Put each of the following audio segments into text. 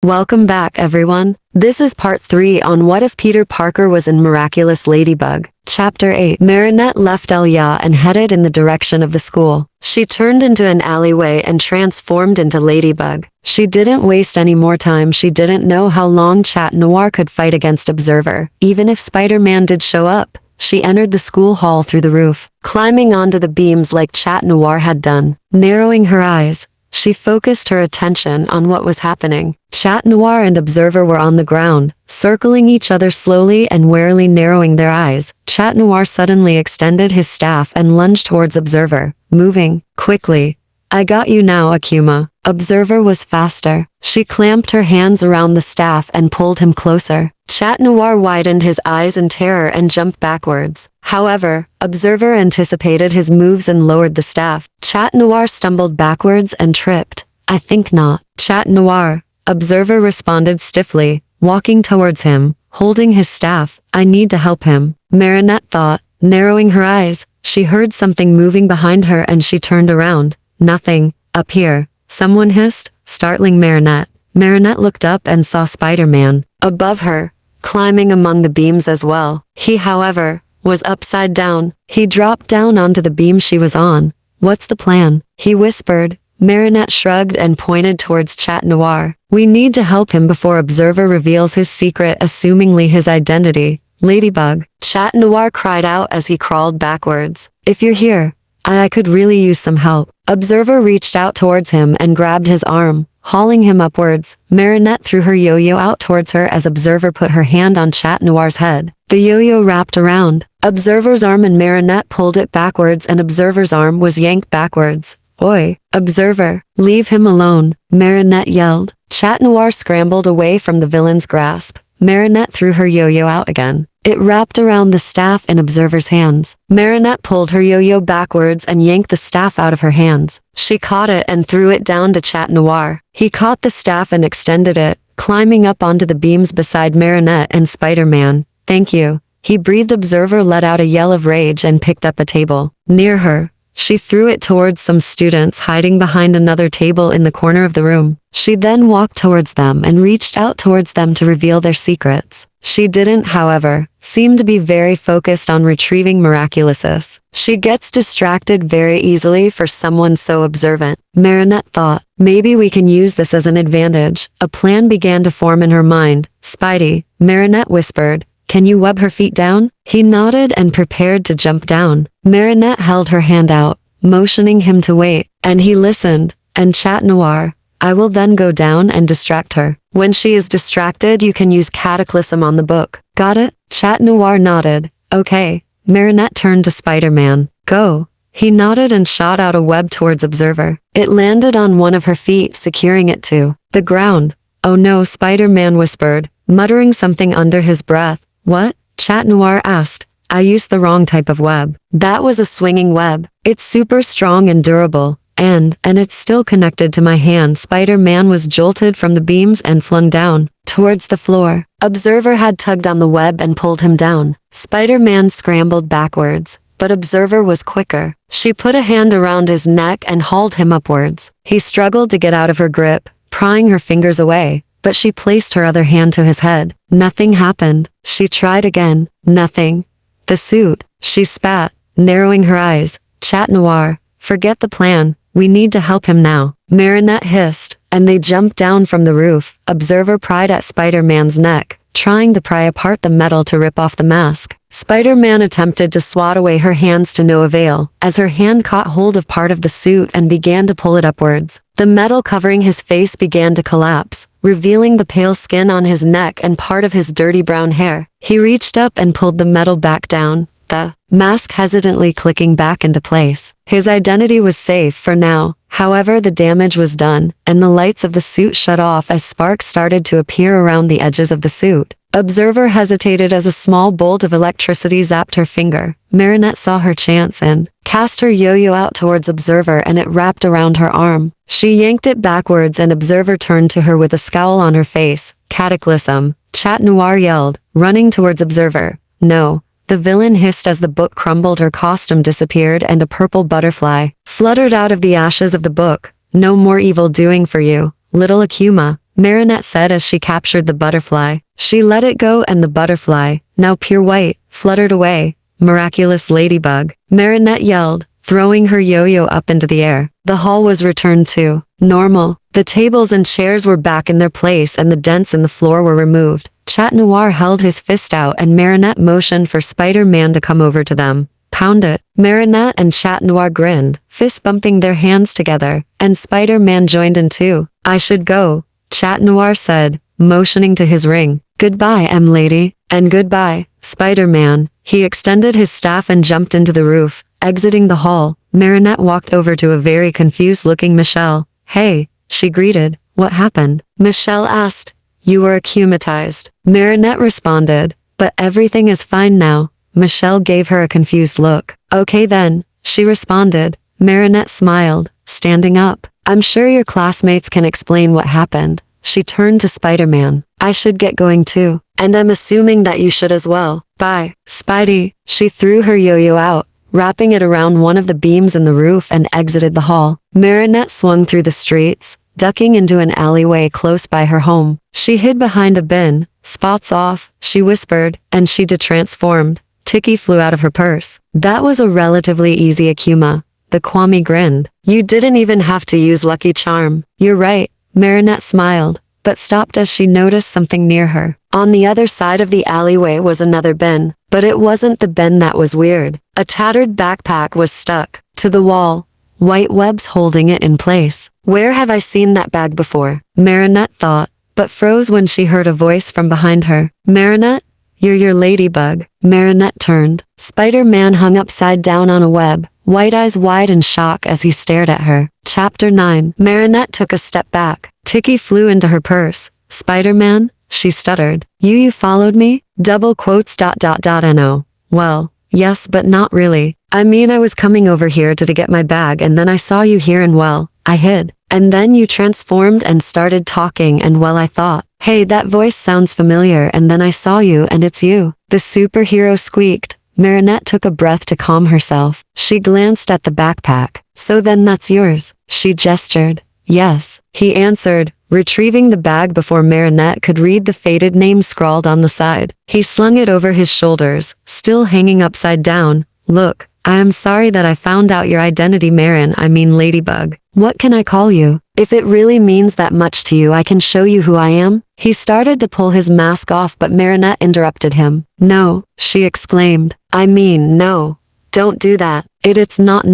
Welcome back, everyone. This is part 3 on What If Peter Parker Was in Miraculous Ladybug. Chapter 8. Marinette left Elia and headed in the direction of the school. She turned into an alleyway and transformed into Ladybug. She didn't waste any more time. She didn't know how long Chat Noir could fight against Observer. Even if Spider-Man did show up, she entered the school hall through the roof, climbing onto the beams like Chat Noir had done. Narrowing her eyes, she focused her attention on what was happening. Chat Noir and Observer were on the ground, circling each other slowly and warily, narrowing their eyes. Chat Noir suddenly extended his staff and lunged towards Observer, moving quickly. "I got you now, Akuma." Observer was faster. She clamped her hands around the staff and pulled him closer. Chat Noir widened his eyes in terror and jumped backwards. However, Observer anticipated his moves and lowered the staff. Chat Noir stumbled backwards and tripped. "I think not." "Chat Noir," Observer responded stiffly, walking towards him, holding his staff. "I need to help him," Marinette thought. Narrowing her eyes, she heard something moving behind her and she turned around. "Nothing. Up here," someone hissed, startling Marinette. Marinette looked up and saw Spider-Man above her, climbing among the beams as well. He, however, was upside down. He dropped down onto the beam she was on. "What's the plan?" he whispered. Marinette shrugged and pointed towards Chat Noir. "We need to help him before Observer reveals his secret, assumingly his identity. Ladybug," Chat Noir cried out as he crawled backwards. "If you're here, I could really use some help." Observer reached out towards him and grabbed his arm, hauling him upwards. Marinette threw her yo-yo out towards her as Observer put her hand on Chat Noir's head. The yo-yo wrapped around Observer's arm and Marinette pulled it backwards and Observer's arm was yanked backwards. "Oi, Observer, leave him alone," Marinette yelled. Chat Noir scrambled away from the villain's grasp. Marinette threw her yo-yo out again. It wrapped around the staff in Observer's hands. Marinette pulled her yo-yo backwards and yanked the staff out of her hands. She caught it and threw it down to Chat Noir. He caught the staff and extended it, climbing up onto the beams beside Marinette and Spider-Man. "Thank you," he breathed. Observer let out a yell of rage and picked up a table. Near her, she threw it towards some students hiding behind another table in the corner of the room. She then walked towards them and reached out towards them to reveal their secrets. She didn't, however, seem to be very focused on retrieving miraculouses. She gets distracted very easily for someone so observant, Marinette thought. Maybe we can use this as an advantage. A plan began to form in her mind. "Spidey," Marinette whispered. "Can you web her feet down?" He nodded and prepared to jump down. Marinette held her hand out, motioning him to wait, and he listened. "And Chat Noir, I will then go down and distract her. When she is distracted, you can use Cataclysm on the book. Got it?" Chat Noir nodded. "Okay." Marinette turned to Spider-Man. "Go." He nodded and shot out a web towards Observer. It landed on one of her feet, securing it to the ground. "Oh no," Spider-Man whispered, muttering something under his breath. "What?" Chat Noir asked. "I used the wrong type of web." "That was a swinging web. It's super strong and durable. And it's still connected to my hand." Spider-Man was jolted from the beams and flung down towards the floor. Observer had tugged on the web and pulled him down. Spider-Man scrambled backwards, but Observer was quicker. She put a hand around his neck and hauled him upwards. He struggled to get out of her grip, prying her fingers away, but she placed her other hand to his head. Nothing happened. She tried again. Nothing. "The suit," she spat, narrowing her eyes. "Chat Noir, forget the plan. We need to help him now," Marinette hissed, and they jumped down from the roof. Observer pried at Spider-Man's neck, trying to pry apart the metal to rip off the mask. Spider-Man attempted to swat away her hands to no avail, as her hand caught hold of part of the suit and began to pull it upwards. The metal covering his face began to collapse, revealing the pale skin on his neck and part of his dirty brown hair. He reached up and pulled the metal back down, the mask hesitantly clicking back into place. His identity was safe for now. However, the damage was done, and the lights of the suit shut off as sparks started to appear around the edges of the suit. Observer hesitated as a small bolt of electricity zapped her finger. Marinette saw her chance and cast her yo-yo out towards Observer, and it wrapped around her arm. She yanked it backwards and Observer turned to her with a scowl on her face. "Cataclysm," Chat Noir yelled, running towards Observer. "No." The villain hissed as the book crumbled. Her costume disappeared and a purple butterfly fluttered out of the ashes of the book. "No more evil doing for you, little Akuma," Marinette said as she captured the butterfly. She let it go and the butterfly, now pure white, fluttered away. Miraculous ladybug. Marinette yelled, throwing her yo-yo up into the air. The hall was returned to normal. The tables and chairs were back in their place and the dents in the floor were removed. Chat Noir held his fist out and Marinette motioned for Spider-Man to come over to them. Pound it. Marinette and Chat Noir grinned, fist bumping their hands together, and Spider-Man joined in too. I should go, Chat Noir said, motioning to his ring. Goodbye, M-Lady, and goodbye, Spider-Man. He extended his staff and jumped into the roof. Exiting the hall, Marinette walked over to a very confused-looking Michelle. Hey, she greeted. What happened? Michelle asked. You were akumatized. Marinette responded. But everything is fine now. Michelle gave her a confused look. Okay then, she responded. Marinette smiled, standing up. I'm sure your classmates can explain what happened. She turned to Spider-Man. I should get going too. And I'm assuming that you should as well. Bye, Spidey. She threw her yo-yo out, wrapping it around one of the beams in the roof and exited the hall. Marinette swung through the streets, ducking into an alleyway close by her home. She hid behind a bin. Spots off, she whispered, and she de-transformed. Tiki flew out of her purse. That was a relatively easy Akuma. The Kwame grinned. You didn't even have to use Lucky Charm. You're right. Marinette smiled, but stopped as she noticed something near her. On the other side of the alleyway was another bin, but it wasn't the bin that was weird. A tattered backpack was stuck to the wall, white webs holding it in place. Where have I seen that bag before? Marinette thought, but froze when she heard a voice from behind her. Marinette? You're your ladybug. Marinette turned. Spider-Man hung upside down on a web, white eyes wide in shock as he stared at her. Chapter 9. Marinette took a step back. Tiki flew into her purse. Spider-Man? She stuttered. You followed me? Double quotes ... No. Well, yes but not really. I mean I was coming over here to get my bag and then I saw you here and well, I hid. And then you transformed and started talking and well I thought, hey that voice sounds familiar and then I saw you and it's you. The superhero squeaked. Marinette took a breath to calm herself. She glanced at the backpack. So then that's yours. She gestured. Yes, he answered, retrieving the bag before Marinette could read the faded name scrawled on the side. He slung it over his shoulders, still hanging upside down. Look, I am sorry that I found out your identity Ladybug. What can I call you? If it really means that much to you I can show you who I am. He started to pull his mask off but Marinette interrupted him. No, she exclaimed. I mean no. Don't do that. It's not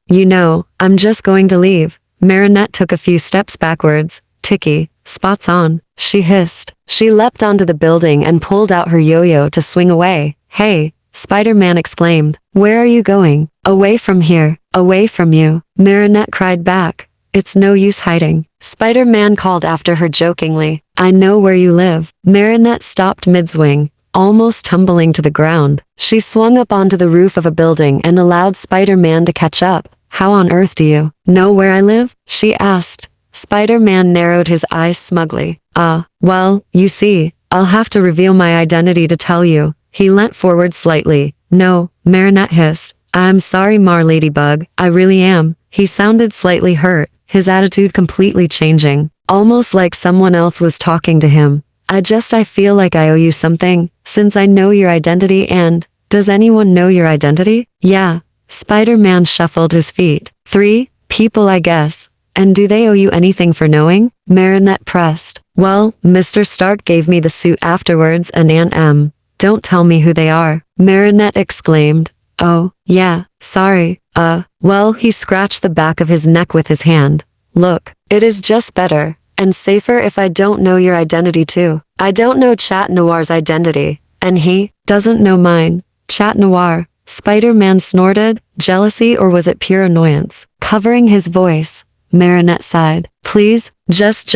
you know, I'm just going to leave. Marinette took a few steps backwards. Tiki, spots on, she hissed. She leapt onto the building and pulled out her yo-yo to swing away. Hey, Spider-Man exclaimed. Where are you going? Away from here, away from you. Marinette cried back. It's no use hiding. Spider-Man called after her jokingly. I know where you live. Marinette stopped mid-swing, almost tumbling to the ground. She swung up onto the roof of a building and allowed Spider-Man to catch up. How on earth do you know where I live? She asked. Spider-Man narrowed his eyes smugly. Well, you see, I'll have to reveal my identity to tell you. He leant forward slightly. No, Marinette hissed. I'm sorry Ladybug, I really am. He sounded slightly hurt, his attitude completely changing, almost like someone else was talking to him. I feel like I owe you something, since I know your identity and, does anyone know your identity? Yeah. Spider-Man shuffled his feet. 3 people I guess. And do they owe you anything for knowing? Marinette pressed. Well, Mr. Stark gave me the suit afterwards and Aunt M. Don't tell me who they are. Marinette exclaimed. Oh, yeah, sorry. Well, he scratched the back of his neck with his hand. Look, it is just better and safer if I don't know your identity too. I don't know Chat Noir's identity, and he doesn't know mine. Chat Noir. Spider-Man snorted, jealousy or was it pure annoyance? Covering his voice, Marinette sighed. Please, just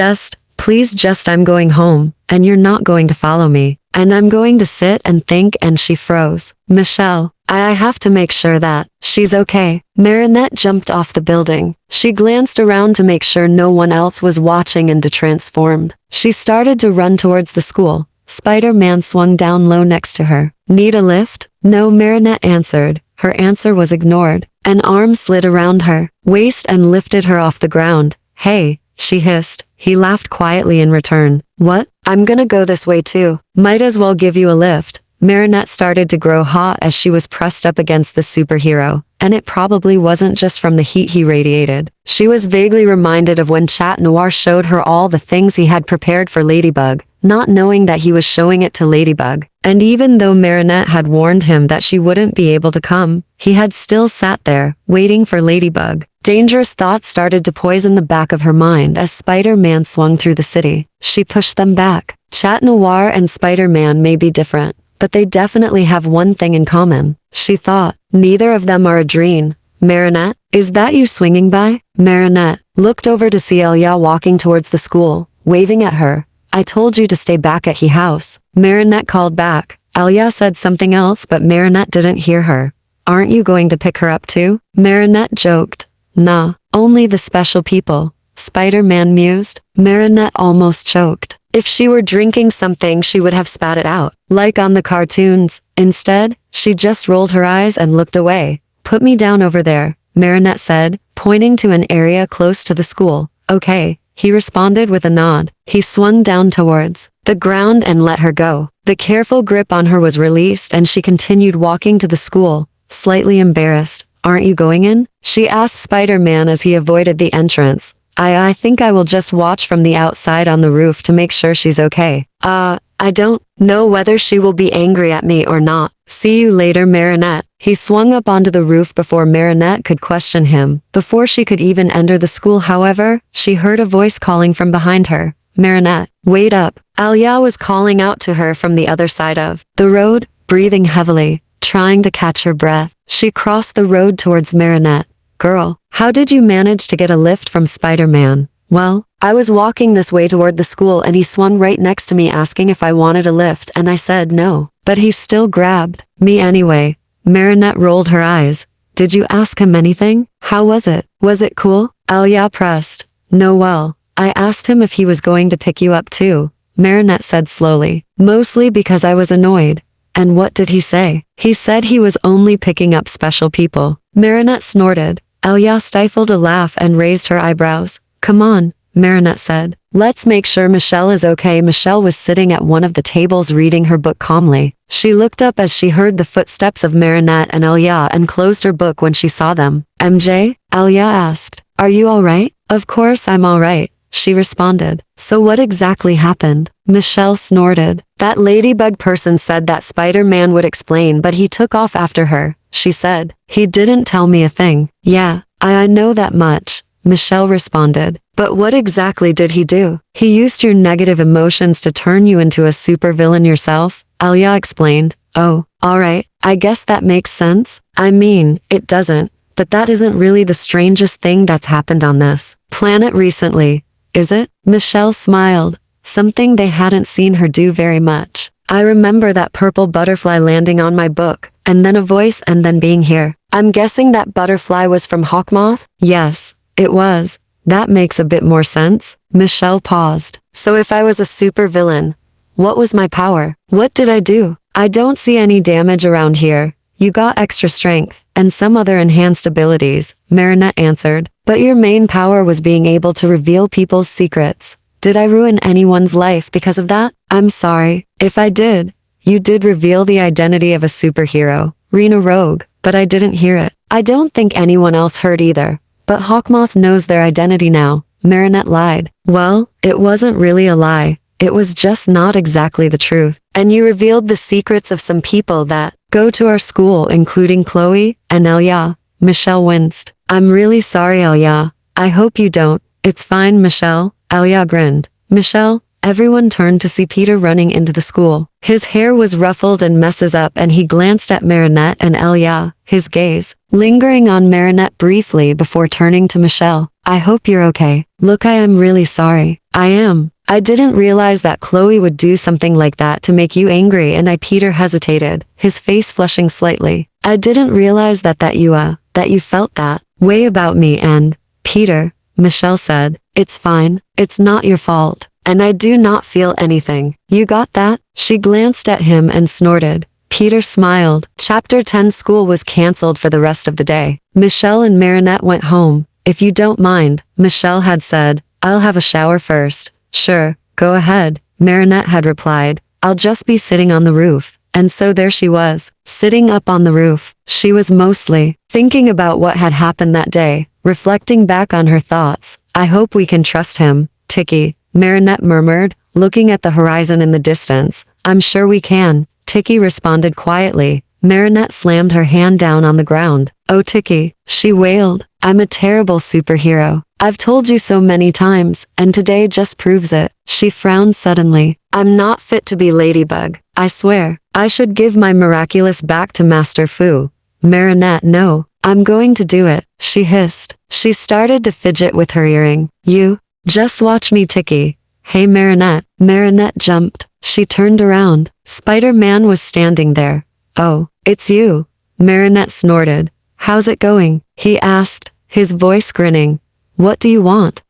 I'm going home, and you're not going to follow me, and I'm going to sit and think and she froze. Michelle, I have to make sure that she's okay. Marinette jumped off the building. She glanced around to make sure no one else was watching and transformed. She started to run towards the school. Spider-Man swung down low next to her. Need a lift? No, Marinette answered. Her answer was ignored. An arm slid around her waist and lifted her off the ground. Hey, she hissed. He laughed quietly in return. What? I'm gonna go this way too. Might as well give you a lift. Marinette started to grow hot as she was pressed up against the superhero, and it probably wasn't just from the heat he radiated. She was vaguely reminded of when Chat Noir showed her all the things he had prepared for Ladybug, not knowing that he was showing it to Ladybug. And even though Marinette had warned him that she wouldn't be able to come, he had still sat there, waiting for Ladybug. Dangerous thoughts started to poison the back of her mind as Spider-Man swung through the city. She pushed them back. Chat Noir and Spider-Man may be different, but they definitely have one thing in common. She thought, neither of them are a dream. Marinette, is that you swinging by? Marinette looked over to see Elia walking towards the school, waving at her. I told you to stay back at he house. Marinette called back. Elia said something else, but Marinette didn't hear her. Aren't you going to pick her up too? Marinette joked. Nah, only the special people. Spider-Man mused. Marinette almost choked. If she were drinking something, she would have spat it out, like on the cartoons. Instead, she just rolled her eyes and looked away. Put me down over there, Marinette said, pointing to an area close to the school. Okay, he responded with a nod. He swung down towards the ground and let her go. The careful grip on her was released and she continued walking to the school, slightly embarrassed. Aren't you going in? She asked Spider-Man as he avoided the entrance. I think I will just watch from the outside on the roof to make sure she's okay. I don't know whether she will be angry at me or not. See you later, Marinette. He swung up onto the roof before Marinette could question him. Before she could even enter the school, however, she heard a voice calling from behind her. Marinette, wait up. Alia was calling out to her from the other side of the road, breathing heavily, trying to catch her breath. She crossed the road towards Marinette. Girl, how did you manage to get a lift from Spider-Man? Well, I was walking this way toward the school and he swung right next to me asking if I wanted a lift and I said no. But he still grabbed me anyway. Marinette rolled her eyes. Did you ask him anything? How was it? Was it cool? Alia pressed. No, well, I asked him if he was going to pick you up too, Marinette said slowly. Mostly because I was annoyed. And what did he say? He said he was only picking up special people. Marinette snorted. Alia stifled a laugh and raised her eyebrows. Come on, Marinette said. Let's make sure Michelle is okay. Michelle was sitting at one of the tables reading her book calmly. She looked up as she heard the footsteps of Marinette and Alia and closed her book when she saw them. MJ? Alia asked. Are you alright? Of course I'm alright, she responded. So what exactly happened? Michelle snorted. That ladybug person said that Spider-Man would explain, but he took off after her, she said. He didn't tell me a thing. Yeah, I know that much, Michelle responded. But what exactly did he do? He used your negative emotions to turn you into a supervillain yourself, Alia explained. Oh, alright, I guess that makes sense. I mean, it doesn't, but that isn't really the strangest thing that's happened on this planet recently, is it? Michelle smiled, something they hadn't seen her do very much. I remember that purple butterfly landing on my book, and then a voice and then being here. I'm guessing that butterfly was from Hawkmoth? Yes, it was. That makes a bit more sense. Michelle paused. So if I was a supervillain, what was my power? What did I do? I don't see any damage around here. You got extra strength, and some other enhanced abilities, Marinette answered. But your main power was being able to reveal people's secrets. Did I ruin anyone's life because of that? I'm sorry. If I did, you did reveal the identity of a superhero, Rena Rogue, but I didn't hear it. I don't think anyone else heard either. But Hawkmoth knows their identity now, Marinette lied. Well, it wasn't really a lie. It was just not exactly the truth. And you revealed the secrets of some people that go to our school, including Chloe and Elia. Michelle winced. I'm really sorry, Elia. I hope you don't. It's fine, Michelle. Elia grinned. Michelle, everyone turned to see Peter running into the school. His hair was ruffled and messes up and he glanced at Marinette and Elia, his gaze lingering on Marinette briefly before turning to Michelle. I hope you're okay. Look, I am really sorry. I am. I didn't realize that Chloe would do something like that to make you angry and Peter hesitated, his face flushing slightly. I didn't realize that you felt that way about me and Peter, Michelle said. It's fine. It's not your fault. And I do not feel anything. You got that? She glanced at him and snorted. Peter smiled. Chapter 10 School was cancelled for the rest of the day. Michelle and Marinette went home. If you don't mind, Michelle had said, I'll have a shower first. Sure, go ahead, Marinette had replied. I'll just be sitting on the roof. And so there she was, sitting up on the roof. She was mostly thinking about what had happened that day, reflecting back on her thoughts. I hope we can trust him, Tiki, Marinette murmured, looking at the horizon in the distance. I'm sure we can, Tiki responded quietly. Marinette slammed her hand down on the ground. Oh Tiki, she wailed. I'm a terrible superhero. I've told you so many times, and today just proves it. She frowned suddenly. I'm not fit to be Ladybug, I swear. I should give my miraculous back to Master Fu. Marinette, no, I'm going to do it, she hissed. She started to fidget with her earring. You, just watch me Tiki. Hey Marinette. Marinette jumped. She turned around. Spider-Man was standing there. Oh, it's you. Marinette snorted. How's it going? He asked, his voice grinning. What do you want?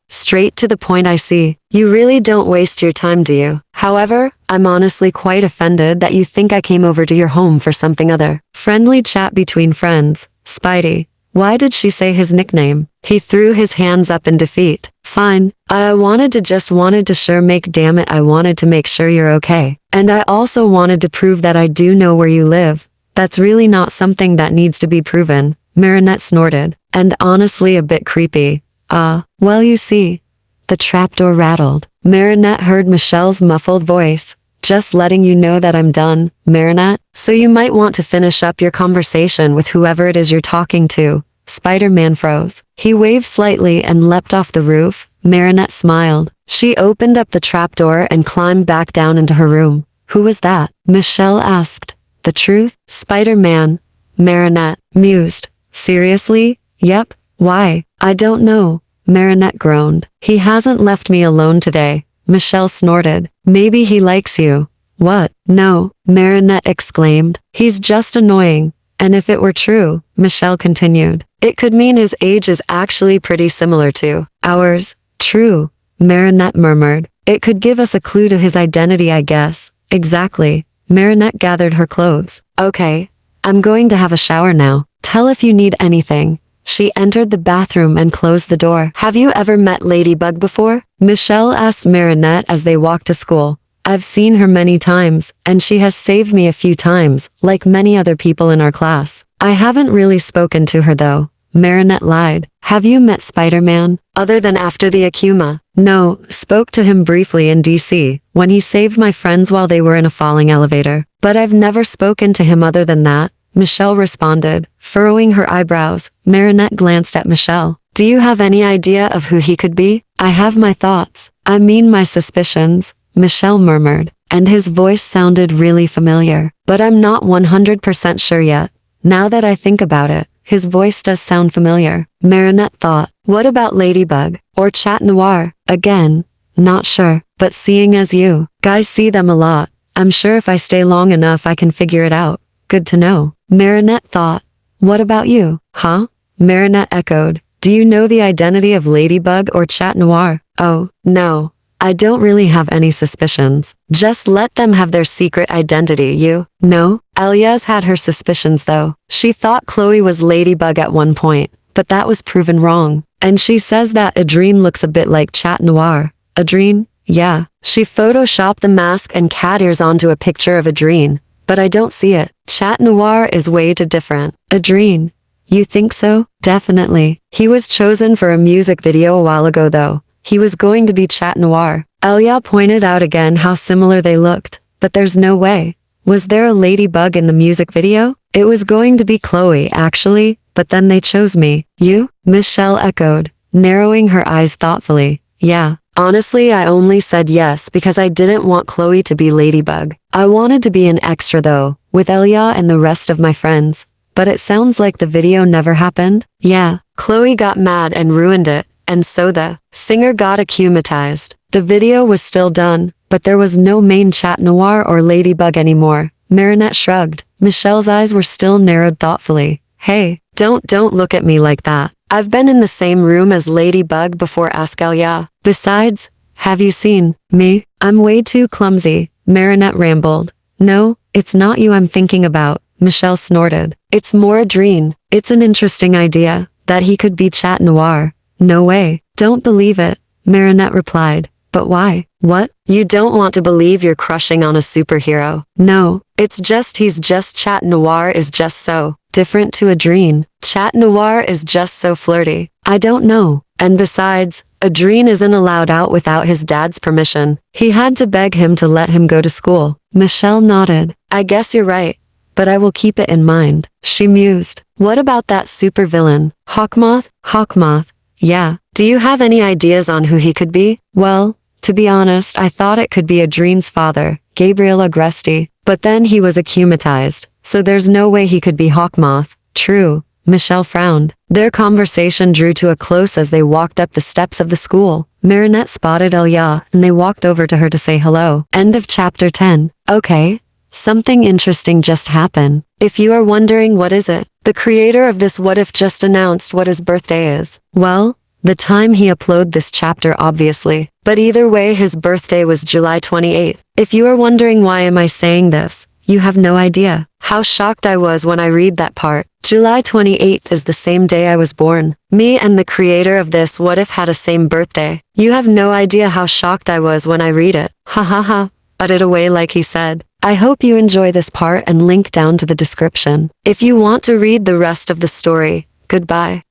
Straight to the point I see. You really don't waste your time, do you? However, I'm honestly quite offended that you think I came over to your home for something other. Friendly chat between friends. Spidey. Why did she say his nickname? He threw his hands up in defeat. Fine. I wanted to sure make damn it I wanted to make sure you're okay. And I also wanted to prove that I do know where you live. That's really not something that needs to be proven. Marinette snorted. And honestly a bit creepy. Well you see. The trapdoor rattled. Marinette heard Michelle's muffled voice. Just letting you know that I'm done, Marinette. So you might want to finish up your conversation with whoever it is you're talking to. Spider-Man froze. He waved slightly and leapt off the roof. Marinette smiled. She opened up the trapdoor and climbed back down into her room. Who was that? Michelle asked. The truth? Spider-Man. Marinette mused. Seriously? Yep. Why? I don't know. Marinette groaned. He hasn't left me alone today. Michelle snorted. Maybe he likes you. What? No, Marinette exclaimed. He's just annoying. And if it were true, Michelle continued, it could mean his age is actually pretty similar to ours. True, Marinette murmured. It could give us a clue to his identity, I guess. Exactly. Marinette gathered her clothes. Okay, I'm going to have a shower now. Tell if you need anything. She entered the bathroom and closed the door. Have you ever met Ladybug before? Michelle asked Marinette as they walked to school. I've seen her many times, and she has saved me a few times, like many other people in our class. I haven't really spoken to her though. Marinette lied. Have you met Spider-Man? Other than after the Akuma? No, spoke to him briefly in DC, when he saved my friends while they were in a falling elevator. But I've never spoken to him other than that. Michelle responded, furrowing her eyebrows. Marinette glanced at Michelle. Do you have any idea of who he could be? I have my thoughts. I mean my suspicions, Michelle murmured, and his voice sounded really familiar. But I'm not 100% sure yet. Now that I think about it, his voice does sound familiar. Marinette thought, what about Ladybug? Or Chat Noir? Again, not sure. But seeing as you guys see them a lot, I'm sure if I stay long enough I can figure it out. Good to know. Marinette thought. What about you? Huh? Marinette echoed. Do you know the identity of Ladybug or Chat Noir? Oh, no. I don't really have any suspicions. Just let them have their secret identity, you know? Elias had her suspicions though. She thought Chloe was Ladybug at one point, but that was proven wrong. And she says that Adrien looks a bit like Chat Noir. Adrien? Yeah. She photoshopped the mask and cat ears onto a picture of Adrien. But I don't see it. Chat Noir is way too different. Adrien. You think so? Definitely. He was chosen for a music video a while ago though. He was going to be Chat Noir. Elia pointed out again how similar they looked. But there's no way. Was there a Ladybug in the music video? It was going to be Chloe actually, but then they chose me. You? Michelle echoed, narrowing her eyes thoughtfully. Yeah. Honestly, I only said yes because I didn't want Chloe to be Ladybug. I wanted to be an extra though, with Elia and the rest of my friends. But it sounds like the video never happened. Yeah, Chloe got mad and ruined it, and so the singer got akumatized. The video was still done, but there was no main Chat Noir or Ladybug anymore. Marinette shrugged. Michelle's eyes were still narrowed thoughtfully. Hey, don't look at me like that. I've been in the same room as Ladybug before, asked Elia. Besides, have you seen me? I'm way too clumsy, Marinette rambled. No, it's not you I'm thinking about, Michelle snorted. It's more Adrien. It's an interesting idea, that he could be Chat Noir. No way. Don't believe it, Marinette replied. But why? What? You don't want to believe you're crushing on a superhero. No, it's just he's just Chat Noir is just so different to Adrien. Chat Noir is just so flirty. I don't know. And besides, Adrien isn't allowed out without his dad's permission. He had to beg him to let him go to school. Michelle nodded. I guess you're right. But I will keep it in mind. She mused. What about that supervillain? Hawkmoth? Hawkmoth. Yeah. Do you have any ideas on who he could be? Well, to be honest, I thought it could be Adrien's father, Gabriel Agresti. But then he was akumatized, so there's no way he could be Hawkmoth. True. Michelle frowned. Their conversation drew to a close as they walked up the steps of the school. Marinette spotted Elia, and they walked over to her to say hello. End of chapter 10. Okay. Something interesting just happened. If you are wondering what is it, the creator of this what if just announced what his birthday is. Well, the time he uploaded this chapter obviously. But either way his birthday was July 28th. If you are wondering why am I saying this, you have no idea. How shocked I was when I read that part. July 28th is the same day I was born. Me and the creator of this what if had a same birthday. You have no idea how shocked I was when I read it. Ha ha ha. Uttered away like he said. I hope you enjoy this part and link down to the description. If you want to read the rest of the story, goodbye.